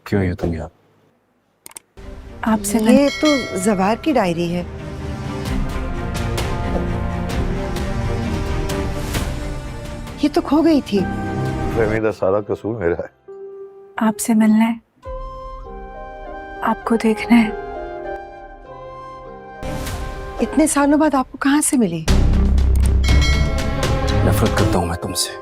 क्यों ये तुम यहाँ? आपसे ये तो जवार की डायरी है। ये तो खो गई थी। फहमीदा, सारा कसूर मेरा है। आपसे मिलना है, आपको देखना है। इतने सालों बाद आपको कहाँ से मिली? नफरत करता हूँ मैं तुमसे।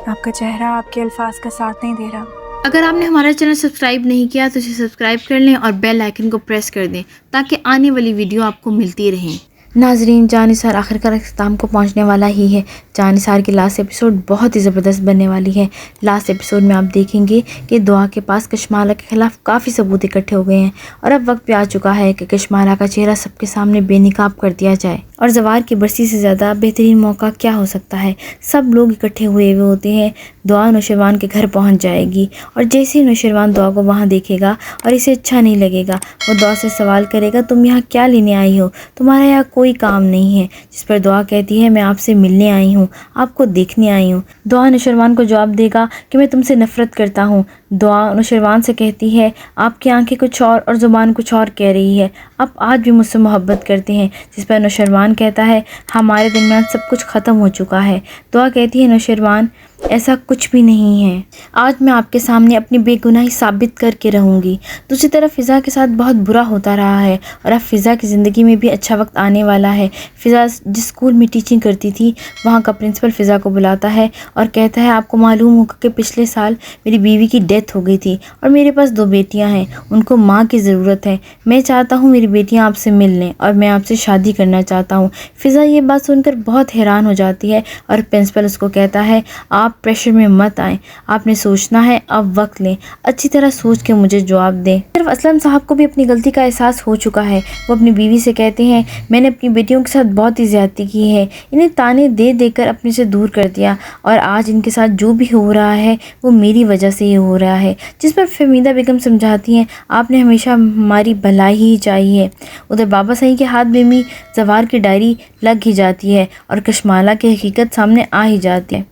आपका चेहरा आपके अल्फाज का साथ नहीं दे रहा। अगर आपने हमारा चैनल सब्सक्राइब नहीं किया तो इसे सब्सक्राइब कर लें और बेल आइकन को प्रेस कर दें ताकि आने वाली वीडियो आपको मिलती रहें। नाजरीन, जानिसार आखिरकार इख्तिताम को पहुंचने वाला ही है। जानिसार की लास्ट एपिसोड बहुत ही ज़बरदस्त बनने वाली है। लास्ट एपिसोड में आप देखेंगे कि दुआ के पास कशमाला के ख़िलाफ़ काफ़ी सबूत इकट्ठे हो गए हैं और अब वक्त भी आ चुका है कि कशमाला का चेहरा सबके सामने बेनकाब कर दिया जाए। और जवार की बरसी से ज़्यादा बेहतरीन मौका क्या हो सकता है। सब लोग इकट्ठे हुए हुए होते हैं। दुआ नौशरवान के घर पहुँच जाएगी और जैसे ही नौशरवान दुआ को वहाँ देखेगा और इसे अच्छा नहीं लगेगा, वो दुआ से सवाल करेगा, तुम यहाँ क्या लेने आई हो? तुम्हारा यहाँ कोई काम नहीं है। जिस पर दुआ कहती है, मैं आपसे मिलने आई हूँ, आपको देखने आई हूँ। दुआ नौशरवान को जवाब देगा कि मैं तुमसे नफ़रत करता हूँ। दुआ नौशरवान से कहती है, आपकी आंखें कुछ और ज़ुबान कुछ और कह रही है। आप आज भी मुझसे मोहब्बत करते हैं। जिस पर नौशरवान कहता है, हमारे दरमियान सब कुछ ख़त्म हो चुका है। दुआ कहती है, नौशरवान ऐसा कुछ भी नहीं है। आज मैं आपके सामने अपनी बेगुनाही साबित करके रहूँगी। दूसरी तरफ फ़िज़ा के साथ बहुत बुरा होता रहा है और अब फ़िज़ा की ज़िंदगी में भी अच्छा वक्त आने वाला है। फ़िज़ा जिस स्कूल में टीचिंग करती थी, वहाँ का प्रिंसिपल फ़िज़ा को बुलाता है और कहता है, आपको मालूम होगा कि पिछले साल मेरी बीवी की डेथ हो गई थी और मेरे पास 2 बेटियाँ हैं। उनको माँ की ज़रूरत है। मैं चाहता हूँ मेरी बेटियाँ आपसे मिल लें और मैं आपसे शादी करना चाहता हूँ। फ़िज़ा ये बात सुनकर बहुत हैरान हो जाती है और प्रिंसिपल उसको कहता है, आप प्रेशर में मत आएं, आपने सोचना है, अब वक्त लें, अच्छी तरह सोच के मुझे जवाब दें। सिर्फ असलम साहब को भी अपनी गलती का एहसास हो चुका है। वो अपनी बीवी से कहते हैं, मैंने अपनी बेटियों के साथ बहुत ही ज़्यादती की है, इन्हें ताने दे देकर अपने से दूर कर दिया और आज इनके साथ जो भी हो रहा है वो मेरी वजह से ही हो रहा है। जिस पर फहमीदा बेगम समझाती हैं, आपने हमेशा हमारी भलाई ही चाहिए। उधर बाबा सही के हाथ में भी जवार की डायरी लग ही जाती है और कशमाला की हकीकत सामने आ ही जाती है।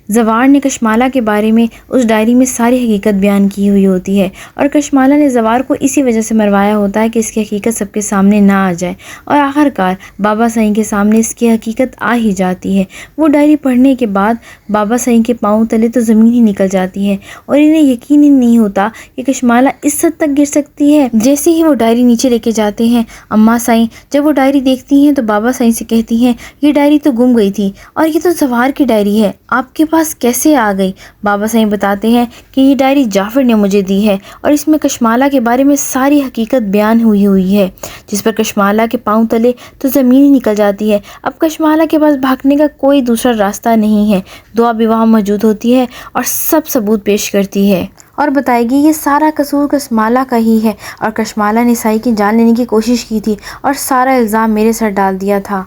जवार ने कशमाला के बारे में उस डायरी में सारी हकीकत बयान की हुई होती है और कशमाला ने जवार को इसी वजह से मरवाया होता है कि इसकी हकीकत सबके सामने ना आ जाए और आखिरकार बाबा सही के सामने इसकी हकीकत आ ही जाती है। वो डायरी पढ़ने के बाद बाबा सही के पाँव तले तो ज़मीन ही निकल जाती है और इन्हें यकीन ही नहीं होता कि कशमाला इस हद तक गिर सकती है। जैसे ही वो डायरी नीचे लेके जाते हैं, अम्मा सही जब वो डायरी देखती हैं तो बाबा सही से कहती हैं, ये डायरी तो गुम गई थी और ये तो जवार की डायरी है, आपके पास कैसे आ गई? बाबा सही बताते हैं कि ये डायरी जाफर ने मुझे दी है और इसमें कशमाला के बारे में सारी हकीकत बयान हुई है। जिस पर कशमाला के पांव तले तो ज़मीन ही निकल जाती है। अब कशमाला के पास भागने का कोई दूसरा रास्ता नहीं है। दुआ भी वहाँ मौजूद होती है और सब सबूत पेश करती है और बताएगी ये सारा कसूर कशमाला का ही है और कशमाला ने साई की जान लेने की कोशिश की थी और सारा इल्ज़ाम मेरे सर डाल दिया था।